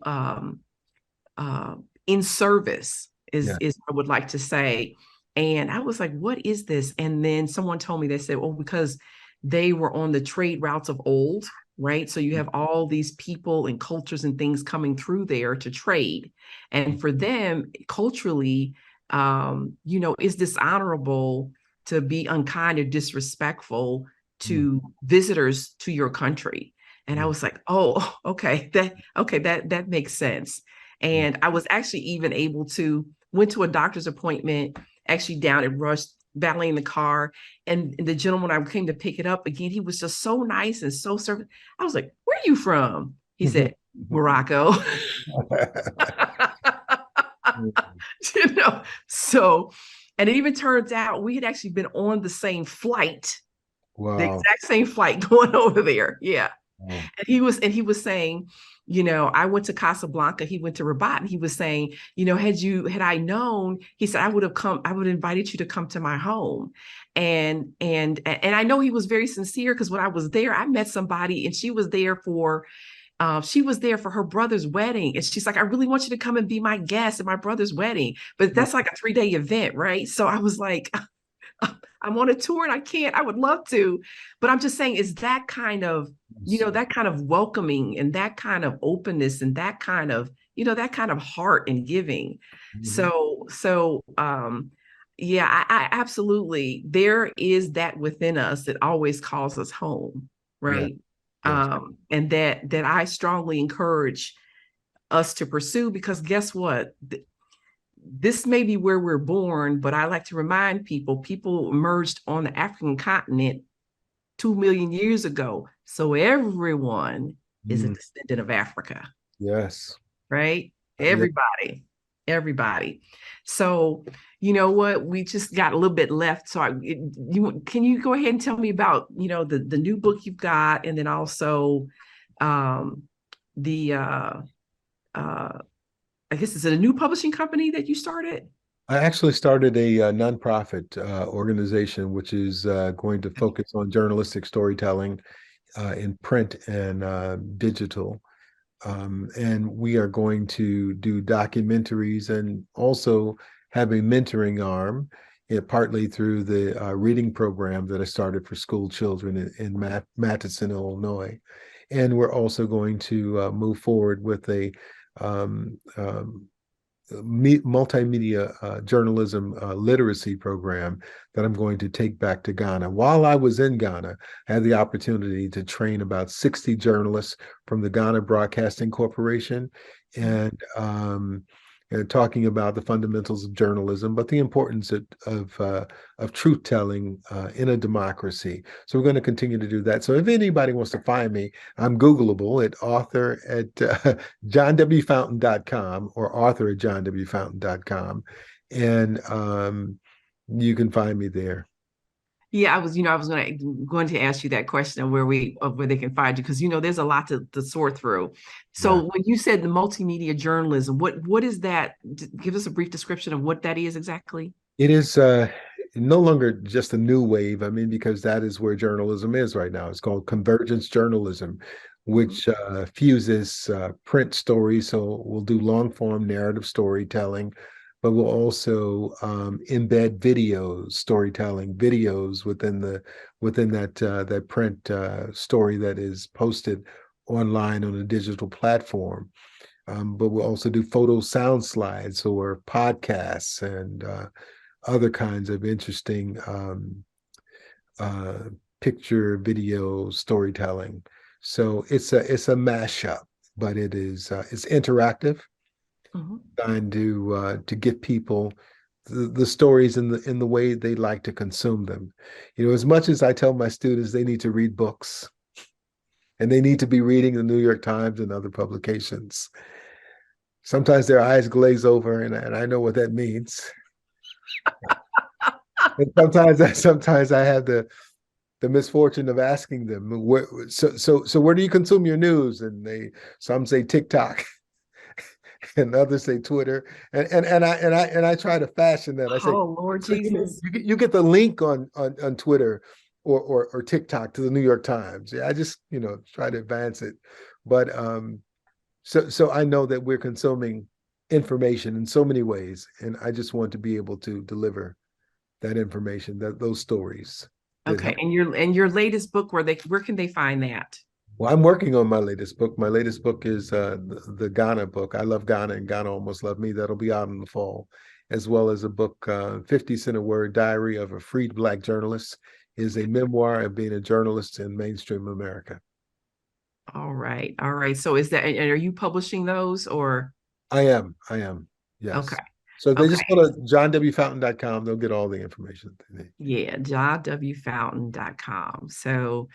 uh, in service yeah. is what I would like to say. And I was like, what is this? And then someone told me, they said, oh, because they were on the trade routes of old, right? So you have all these people and cultures and things coming through there to trade. And for them, culturally, it's dishonorable to be unkind or disrespectful Mm, to visitors to your country. And I mm, was like, oh, that makes sense. mm. And I was actually even able to went to a doctor's appointment actually down at Rush, battling in the car. And the gentleman I came to pick it up again, he was just so nice and so service. I was like, where are you from? He said, Morocco. So, and it even turns out we had actually been on the same flight, the Wow. exact same flight going over there. Yeah. Wow. And he was saying, I went to Casablanca, he went to Rabat, and he was saying, had I known, he said, I would have invited you to come to my home. And I know he was very sincere because when I was there, I met somebody and she was there for her brother's wedding. And she's like, I really want you to come and be my guest at my brother's wedding. But that's like a 3-day event, right? So I was like, I'm on a tour and I would love to, but I'm just saying, is that kind of welcoming and that kind of openness and that kind of heart and giving. Mhm. So, yeah, I absolutely, there is that within us that always calls us home, Yeah. right? Yes. And that I strongly encourage us to pursue because guess what? This may be where we're born, but I like to remind people emerged on the African continent 2 million years ago. So everyone is a Mm, descendant of Africa, yes. right? Yeah. Everybody. So, you know what? We just got a little bit left. So, can you go ahead and tell me about, the new book you've got, and then also um, the uh, I guess it's a new publishing company that you started? I actually started a, nonprofit organization, which is going to focus on journalistic storytelling in print and digital. And we are going to do documentaries and also have a mentoring arm, partly through the reading program that I started for school children in Matteson, Illinois. And we're also going to move forward with a um, um, multimedia journalism literacy program that I'm going to take back to Ghana. While I was in Ghana, I had the opportunity to train about 60 journalists from the Ghana Broadcasting Corporation, and talking about the fundamentals of journalism, but the importance of truth telling in a democracy. So we're going to continue to do that. So if anybody wants to find me, I'm Googleable at author at johnwfountain.com or author at johnwfountain.com. And you can find me there. Yeah, I was going to ask you that question of where they can find you, because there's a lot to sort through. Yeah. So when you said the multimedia journalism, what is that? Give us a brief description of what that is exactly. It is no longer just a new wave. I mean, because that is where journalism is right now. It's called convergence journalism, Mhm. which fuses print stories. So we'll do long form narrative storytelling, but we'll also embed video storytelling, videos within that print story that is posted online on a digital platform. But we'll also do photo sound slides or podcasts and other kinds of interesting uh, picture, video storytelling. So it's a mashup, but it's interactive, Mhm. trying to give people the stories in the way they like to consume them. As much as I tell my students they need to read books and they need to be reading the New York Times and other publications, sometimes their eyes glaze over, and I know what that means. And sometimes I have the misfortune of asking them, so where do you consume your news? And some say TikTok, and others say Twitter, and I try to fashion that. I say, Oh, Lord so Jesus. you get the link on Twitter or TikTok to the New York Times. Yeah, I just try to advance it, but so I know that we're consuming information in so many ways, and I just want to be able to deliver that information, those stories that Okay, help. and your latest book, where can they find that? Well, I'm working on my latest book. My latest book is the Ghana book. I Love Ghana and Ghana Almost Loved Me. That'll be out in the fall, as well as a book, 50 Cent a Word, Diary of a Freed Black Journalist, is a memoir of being a journalist in mainstream America. All right, all right. So is that, and are you publishing those or? I am, Okay, yes. So if they okay. just go to johnwfountain.com, they'll get all the information they need. Yeah, johnwfountain.com. So,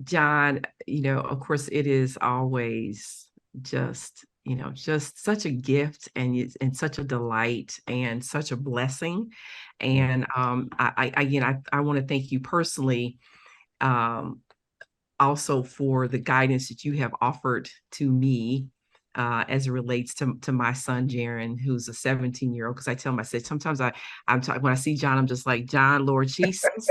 John, of course, it is always just such a gift, and such a delight and such a blessing. And I want to thank you personally, um, also for the guidance that you have offered to me, as it relates to my son Jaron, who's a 17-year-old. Because I tell him, I said sometimes I'm talking, when I see John, I'm just like, John, Lord Jesus,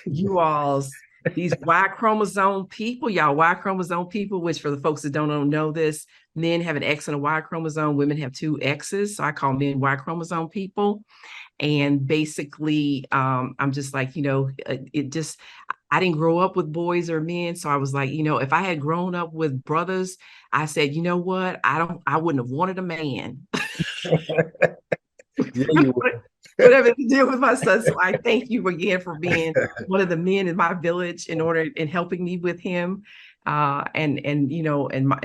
you all's these Y chromosome people, Y chromosome people, which for the folks that don't know this, men have an X and a Y chromosome, women have two X's. So I call men Y chromosome people. And basically, I'm just like, it just, I didn't grow up with boys or men. So I was like, if I had grown up with brothers, I said, you know what? I wouldn't have wanted a man. Yeah, you will. Whatever to deal with my son. So I thank you again for being one of the men in my village in helping me with him, and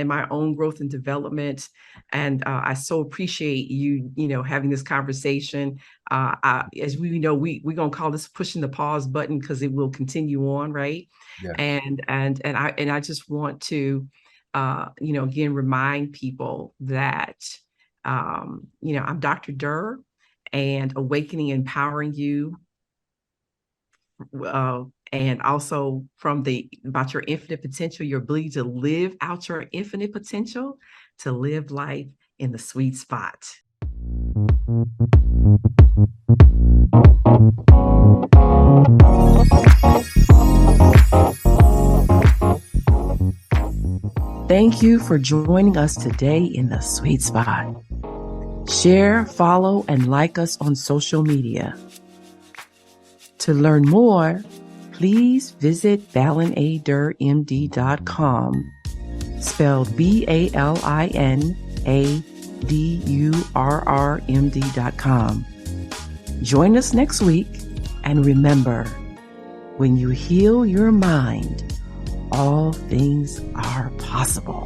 my own growth and development. And I so appreciate you having this conversation. As we know, we're gonna call this pushing the pause button, because it will continue on, right? Yes. And I just want to again remind people that I'm Dr. Durr, and Awakening Empowering You, and also about your infinite potential, your ability to live out your infinite potential, to live life in the sweet spot. Thank you for joining us today in the sweet spot. Share, follow, and like us on social media. To learn more, please visit balinadurmd.com, spelled BALINADURRMD.com. Join us next week, and remember, when you heal your mind, all things are possible.